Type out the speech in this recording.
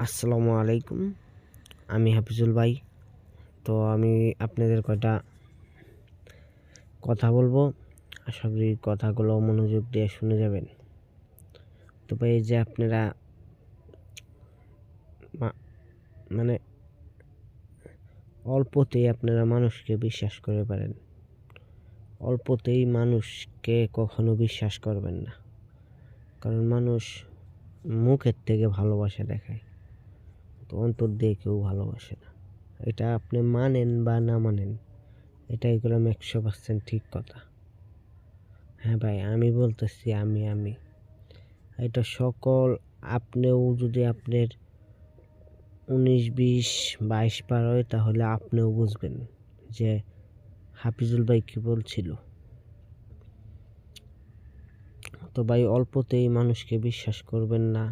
আসসালামু আলাইকুম। আমি হাফিজুল ভাই। তো আমি আপনাদের কয়টা কথা বলবো। আশা করি কথাগুলো মনোযোগ দিয়ে শুনে যাবেন। তো ভাই এই যে আপনারা মানে অল্পতেই আপনারা মানুষকে বিশ্বাস করে পারেন। অল্পতেই মানুষকে কখনো বিশ্বাস করবেন না। কারণ মানুষ মুখের থেকে ভালোবাসা দেখায়। তো অন্তর দিয়ে কেউ ভালোবাসে না। এটা আপনি মানেন বা না মানেন, এটা এগুলো 100% ঠিক কথা। হ্যাঁ ভাই, আমি বলতেছি আমি এটা সকল আপনিও যদি আপনার 19, 20, 22 পার হয় তাহলে আপনিও বুঝবেন যে হাফিজুল ভাই কি বলছিল। তো ভাই অল্পতেই মানুষকে বিশ্বাস করবেন না।